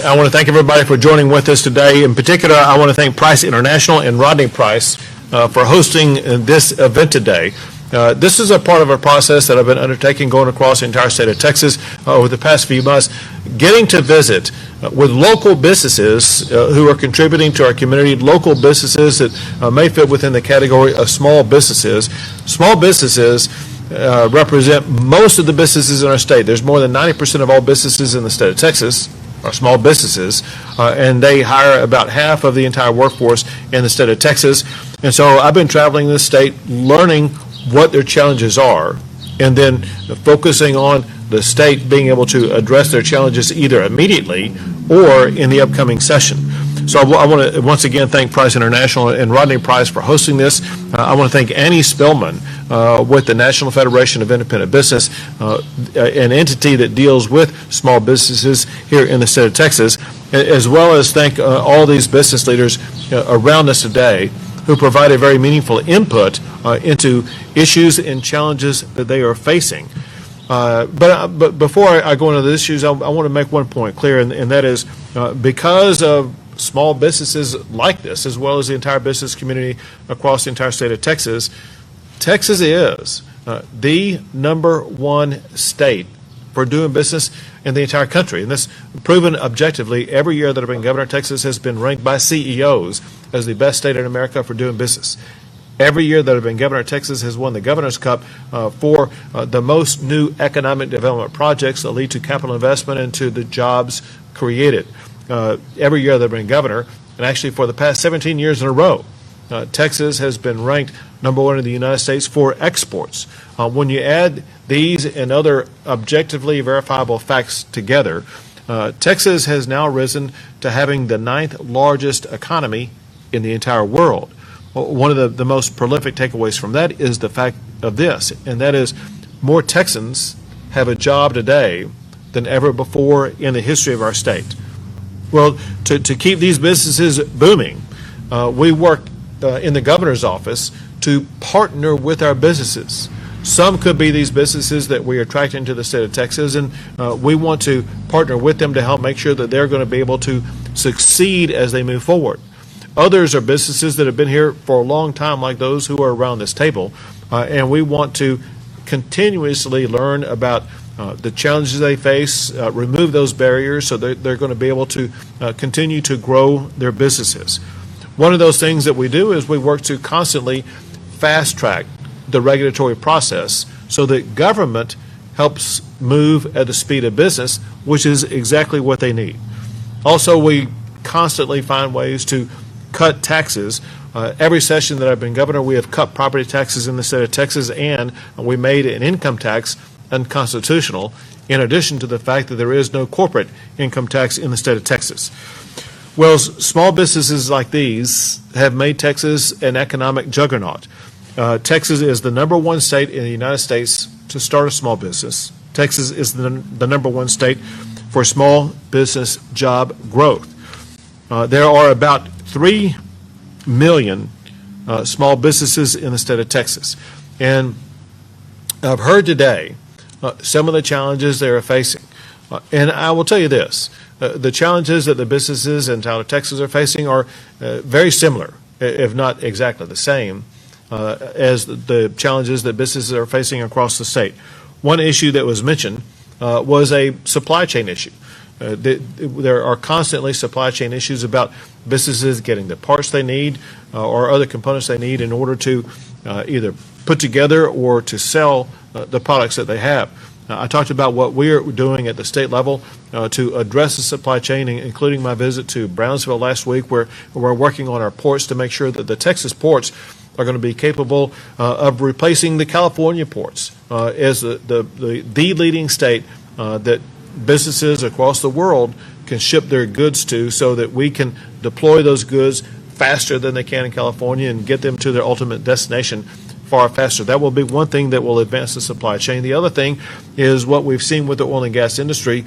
I want to thank everybody for joining with us today. In particular, I want to thank Price International and Rodney Price for hosting this event today. This is a part of a process that I've been undertaking going across the entire state of Texas over the past few months, getting to visit with local businesses who are contributing to our community, local businesses that may fit within the category of small businesses. Small businesses represent most of the businesses in our state. There's more than 90% of all businesses in the state of Texas are small businesses, and they hire about half of the entire workforce in the state of Texas. And so I've been traveling the state, learning what their challenges are, and then focusing on the state being able to address their challenges either immediately or in the upcoming session. So I want to once again thank Price International and Rodney Price for hosting this. I want to thank Annie Spillman with the National Federation of Independent Business, an entity that deals with small businesses here in the state of Texas, as well as thank all these business leaders around us today who provide a very meaningful input into issues and challenges that they are facing. But before I go into the issues, I want to make one point clear, and that is because of small businesses like this, as well as the entire business community across the entire state of Texas, Texas is the #1 state for doing business in the entire country. And that's proven objectively. Every year that I've been governor, Texas has been ranked by CEOs as the best state in America for doing business. Every year that I've been governor, Texas has won the Governor's Cup for the most new economic development projects that lead to capital investment and to the jobs created. Every year that I've been governor, and actually for the past 17 years in a row, Texas has been ranked #1 in the United States for exports. When you add these and other objectively verifiable facts together, Texas has now risen to having the 9th largest economy in the entire world. One of the most prolific takeaways from that is the fact of this, and that is more Texans have a job today than ever before in the history of our state. Well, to keep these businesses booming, we work in the governor's office to partner with our businesses. Some could be these businesses that we are attracting to the state of Texas, and we want to partner with them to help make sure that they're going to be able to succeed as they move forward. Others are businesses that have been here for a long time, like those who are around this table, and we want to continuously learn about the challenges they face, remove those barriers so that they're going to be able to continue to grow their businesses. One of those things that we do is we work to constantly fast track the regulatory process so that government helps move at the speed of business, which is exactly what they need. Also, we constantly find ways to cut taxes. Every session that I've been governor, we have cut property taxes in the state of Texas, and we made an income tax unconstitutional, in addition to the fact that there is no corporate income tax in the state of Texas. Well, small businesses like these have made Texas an economic juggernaut. Texas is the #1 state in the United States to start a small business. Texas is the #1 state for small business job growth. There are about 3 million small businesses in the state of Texas. And I've heard today some of the challenges they are facing. And I will tell you this, the challenges that the businesses in town of Texas are facing are very similar, if not exactly the same, as the challenges that businesses are facing across the state. One issue that was mentioned was a supply chain issue. There are constantly supply chain issues about businesses getting the parts they need or other components they need in order to either put together or to sell the products that they have. I talked about what we're doing at the state level to address the supply chain, including my visit to Brownsville last week, where we're working on our ports to make sure that the Texas ports are going to be capable of replacing the California ports as the leading state that businesses across the world can ship their goods to, so that we can deploy those goods faster than they can in California and get them to their ultimate destination far faster. That will be one thing that will advance the supply chain. The other thing is what we've seen with the oil and gas industry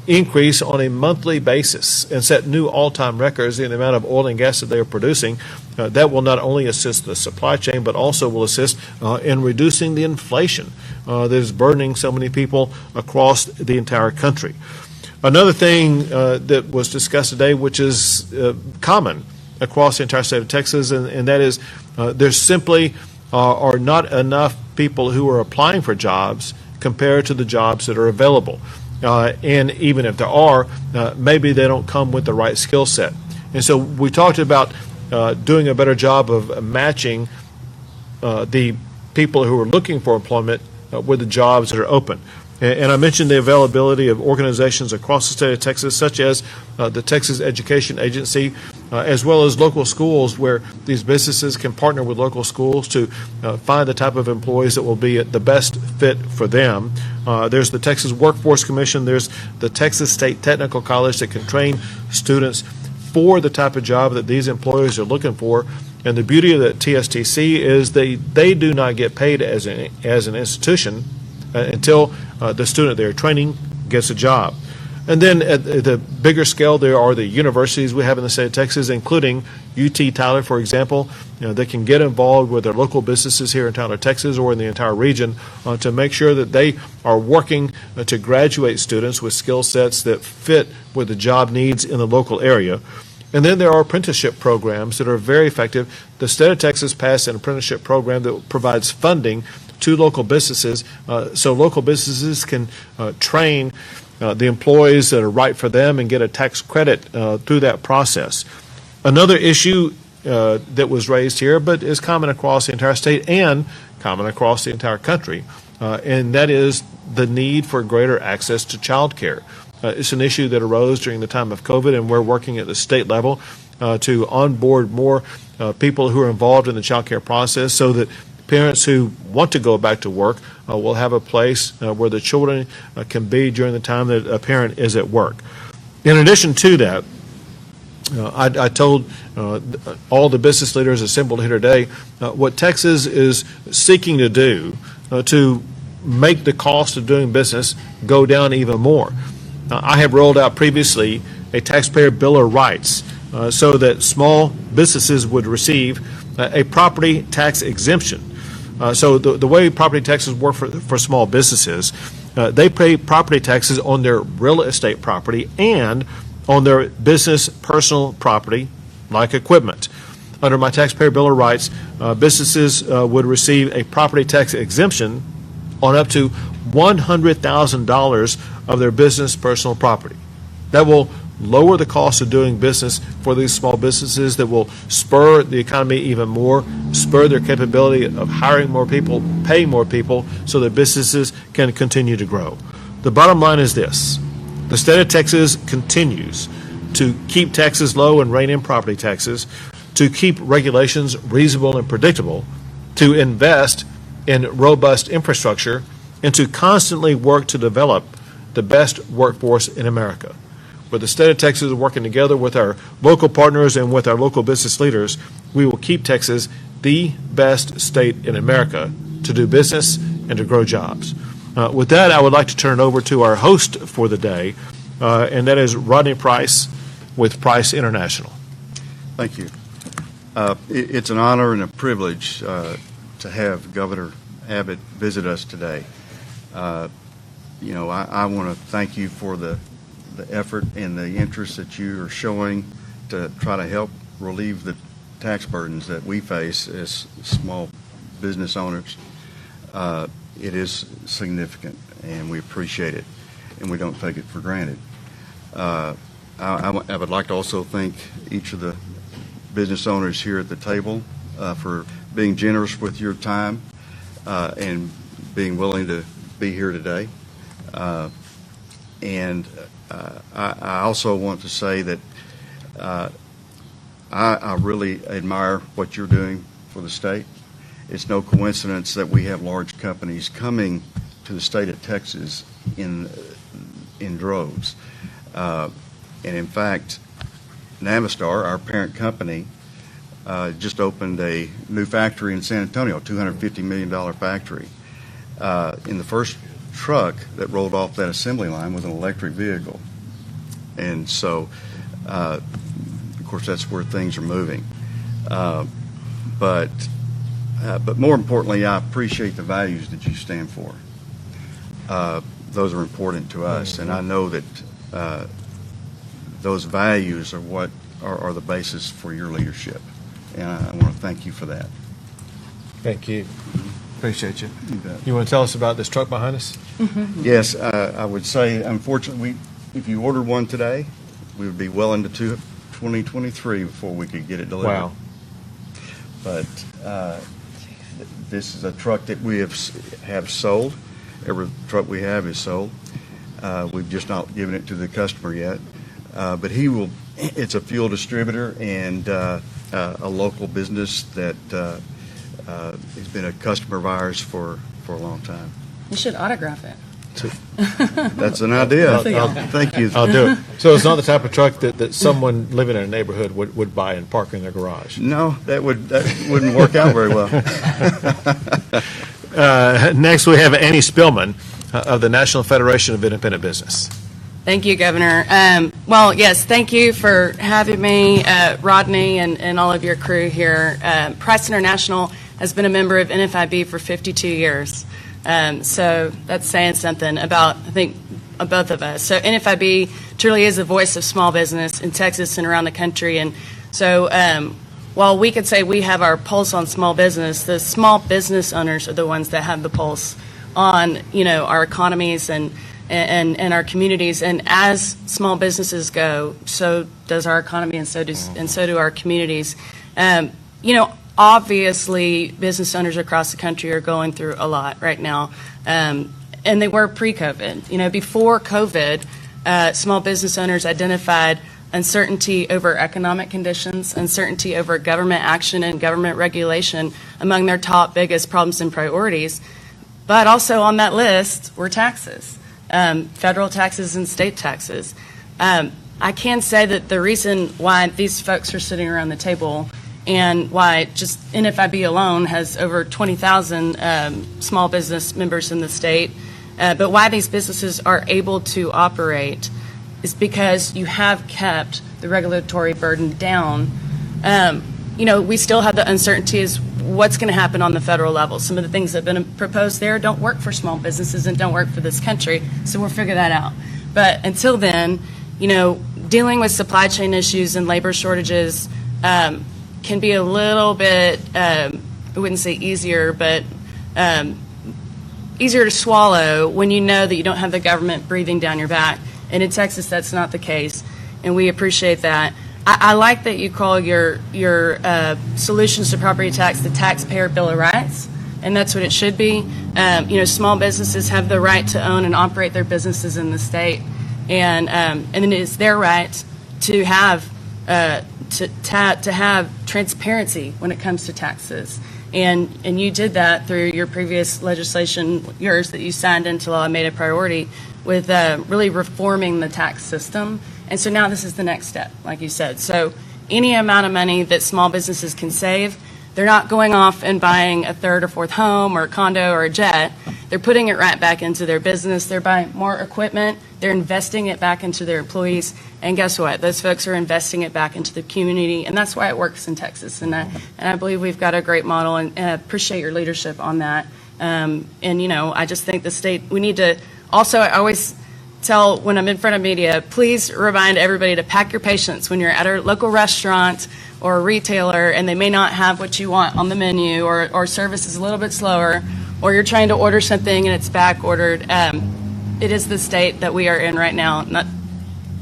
increase on a monthly basis and set new all-time records in the amount of oil and gas that they are producing. That will not only assist the supply chain, but also will assist in reducing the inflation that is burdening so many people across the entire country. Another thing that was discussed today, which is common across the entire state of Texas, and that is there simply are not enough people who are applying for jobs compared to the jobs that are available. And even if there are, maybe they don't come with the right skill set. And so we talked about doing a better job of matching the people who are looking for employment with the jobs that are open. And I mentioned the availability of organizations across the state of Texas, such as the Texas Education Agency, as well as local schools, where these businesses can partner with local schools to find the type of employees that will be the best fit for them. There's the Texas Workforce Commission. There's the Texas State Technical College that can train students for the type of job that these employers are looking for. And the beauty of the TSTC is they do not get paid as an institution until the student they're training gets a job. And then at the bigger scale, there are the universities we have in the state of Texas, including UT Tyler, for example. They can get involved with their local businesses here in Tyler, Texas, or in the entire region to make sure that they are working to graduate students with skill sets that fit with the job needs in the local area. And then there are apprenticeship programs that are very effective. The state of Texas passed an apprenticeship program that provides funding to local businesses, so local businesses can train the employees that are right for them and get a tax credit through that process. Another issue that was raised here, but is common across the entire state and common across the entire country, and that is the need for greater access to child care. It's an issue that arose during the time of COVID, and we're working at the state level to onboard more people who are involved in the child care process so that parents who want to go back to work will have a place where the children can be during the time that a parent is at work. In addition to that, I told all the business leaders assembled here today what Texas is seeking to do to make the cost of doing business go down even more. I have rolled out previously a taxpayer bill of rights so that small businesses would receive a property tax exemption. So the way property taxes work for small businesses, they pay property taxes on their real estate property and on their business personal property, like equipment. Under my taxpayer bill of rights, businesses would receive a property tax exemption on up to $100,000 of their business personal property. That will lower the cost of doing business for these small businesses, that will spur the economy even more, spur their capability of hiring more people, paying more people, so that businesses can continue to grow. The bottom line is this: the state of Texas continues to keep taxes low and rein in property taxes, to keep regulations reasonable and predictable, to invest in robust infrastructure, and to constantly work to develop the best workforce in America. With the state of Texas working together with our local partners and with our local business leaders, we will keep Texas the best state in America to do business and to grow jobs. With that, I would like to turn it over to our host for the day, and that is Rodney Price with Price International. Thank you. It's an honor and a privilege to have Governor Abbott visit us today. I want to thank you for the effort and the interest that you are showing to try to help relieve the tax burdens that we face as small business owners. It is significant, and we appreciate it, and we don't take it for granted. I would like to also thank each of the business owners here at the table for being generous with your time and being willing to be here today. I also want to say that I really admire what you're doing for the state. It's no coincidence that we have large companies coming to the state of Texas in droves. And in fact, Navistar, our parent company, just opened a new factory in San Antonio, a $250 million factory. In the first truck that rolled off that assembly line was an electric vehicle. And so, of course, that's where things are moving. But more importantly, I appreciate the values that you stand for. Those are important to us, and I know that those values are what are the basis for your leadership. And I want to thank you for that. Thank you. Appreciate you. You bet. You want to tell us about this truck behind us? Yes, I would say, unfortunately, if you ordered one today, we would be well into 2023 before we could get it delivered. Wow. But this is a truck that we have sold. Every truck we have is sold. We've just not given it to the customer yet. But it's a fuel distributor and a local business that has been a customer of ours for a long time. You should autograph it. That's an idea. Thank you. I'll do it. So it's not the type of truck that someone living in a neighborhood would buy and park in their garage? No, that wouldn't work out very well. Next, we have Annie Spillman of the National Federation of Independent Business. Thank you, Governor. Well, yes, thank you for having me, Rodney, and all of your crew here. Price International has been a member of NFIB for 52 years. So that's saying something about, I think, both of us. So NFIB truly is the voice of small business in Texas and around the country. And so while we could say we have our pulse on small business, the small business owners are the ones that have the pulse on, our economies and our communities. And as small businesses go, so does our economy, and so do our communities. Obviously, business owners across the country are going through a lot right now, and they were pre-COVID. Before COVID, small business owners identified uncertainty over economic conditions, uncertainty over government action and government regulation among their top biggest problems and priorities. But also on that list were taxes, federal taxes and state taxes. I can say that the reason why these folks are sitting around the table and why just NFIB alone has over 20,000 small business members in the state, but why these businesses are able to operate is because you have kept the regulatory burden down. We still have the uncertainty is what's going to happen on the federal level. Some of the things that have been proposed there don't work for small businesses and don't work for this country, so we'll figure that out. But until then, dealing with supply chain issues and labor shortages can be a little bit, I wouldn't say easier, but easier to swallow when you know that you don't have the government breathing down your back. And in Texas, that's not the case, and we appreciate that. I like that you call your solutions to property tax the Taxpayer Bill of Rights, and that's what it should be. Small businesses have the right to own and operate their businesses in the state, and it is their right to have to have transparency when it comes to taxes. And you did that through your previous legislation, yours that you signed into law and made a priority with really reforming the tax system. And so now this is the next step, like you said. So any amount of money that small businesses can save, they're not going off and buying a third or fourth home or a condo or a jet. They're putting it right back into their business. They're buying more equipment. They're investing it back into their employees. And guess what? Those folks are investing it back into the community. And that's why it works in Texas. And I believe we've got a great model, and I appreciate your leadership on that. I just think the state, we need to also, I always tell when I'm in front of media, please remind everybody to pack your patience when you're at a local restaurant or a retailer and they may not have what you want on the menu, or service is a little bit slower, or you're trying to order something and it's back ordered. It is the state that we are in right now, not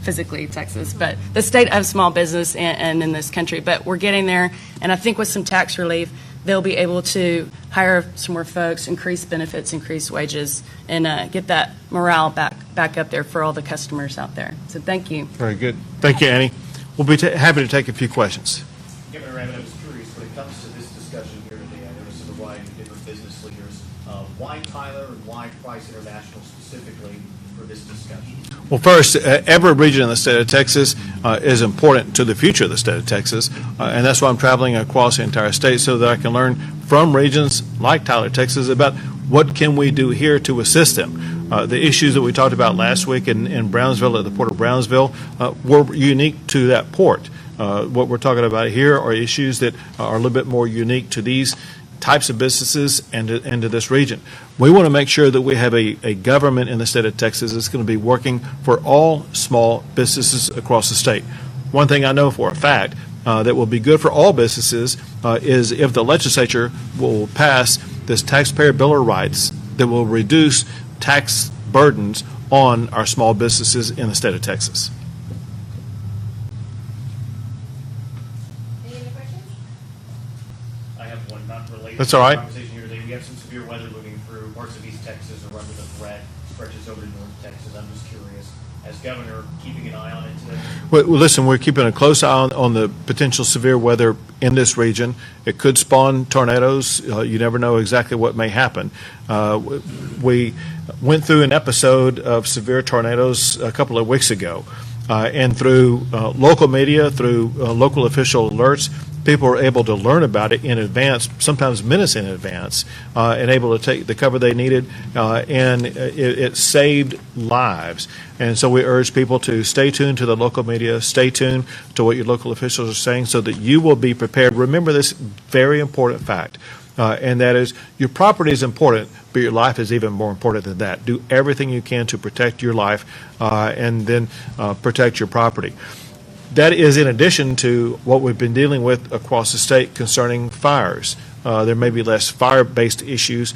physically Texas, but the state of small business and in this country. But we're getting there, and I think with some tax relief, they'll be able to hire some more folks, increase benefits, increase wages, and get that morale back up there for all the customers out there. So thank you. Very good. Thank you, Annie. We'll be happy to take a few questions. Governor Abbott, I was curious, when it comes to this discussion here today, I noticed a variety of different business leaders. Why Tyler and why Price International specifically for this discussion? Well, first, every region in the state of Texas is important to the future of the state of Texas, and that's why I'm traveling across the entire state so that I can learn from regions like Tyler, Texas, about what can we do here to assist them. The issues that we talked about last week in Brownsville, at the Port of Brownsville, were unique to that port. What we're talking about here are issues that are a little bit more unique to these types of businesses into this region. We want to make sure that we have a government in the state of Texas that's going to be working for all small businesses across the state. One thing I know for a fact that will be good for all businesses is if the legislature will pass this taxpayer bill of rights that will reduce tax burdens on our small businesses in the state of Texas. Any other questions? I have one not related That's to all the right. conversation here today. We have some severe weather moving through parts of East Texas, or rather the threat stretches over to North Texas. I'm just curious, as governor, keeping an eye on it today? Well, listen, we're keeping a close eye on the potential severe weather in this region. It could spawn tornadoes. You never know exactly what may happen. We went through an episode of severe tornadoes a couple of weeks ago, and through local media, through local official alerts, people were able to learn about it in advance, sometimes minutes in advance, and able to take the cover they needed, and it saved lives. And so we urge people to stay tuned to the local media, stay tuned to what your local officials are saying so that you will be prepared. Remember this very important fact, and that is your property is important, but your life is even more important than that. Do everything you can to protect your life and then protect your property. That is in addition to what we've been dealing with across the state concerning fires. There may be less fire-based issues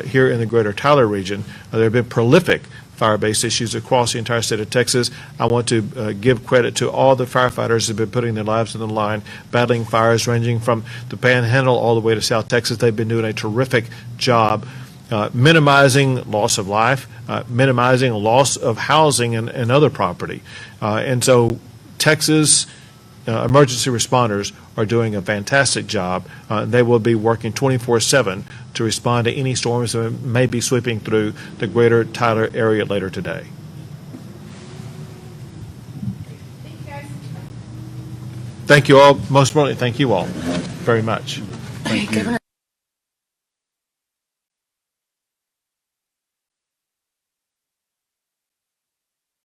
here in the greater Tyler region. There have been prolific fire-based issues across the entire state of Texas. I want to give credit to all the firefighters who have been putting their lives on the line, battling fires ranging from the Panhandle all the way to South Texas. They've been doing a terrific job minimizing loss of life, minimizing loss of housing and other property. And so Texas emergency responders are doing a fantastic job. They will be working 24/7 to respond to any storms that may be sweeping through the greater Tyler area later today. Thank you, guys. Thank you all. Most importantly, thank you all very much. Governor.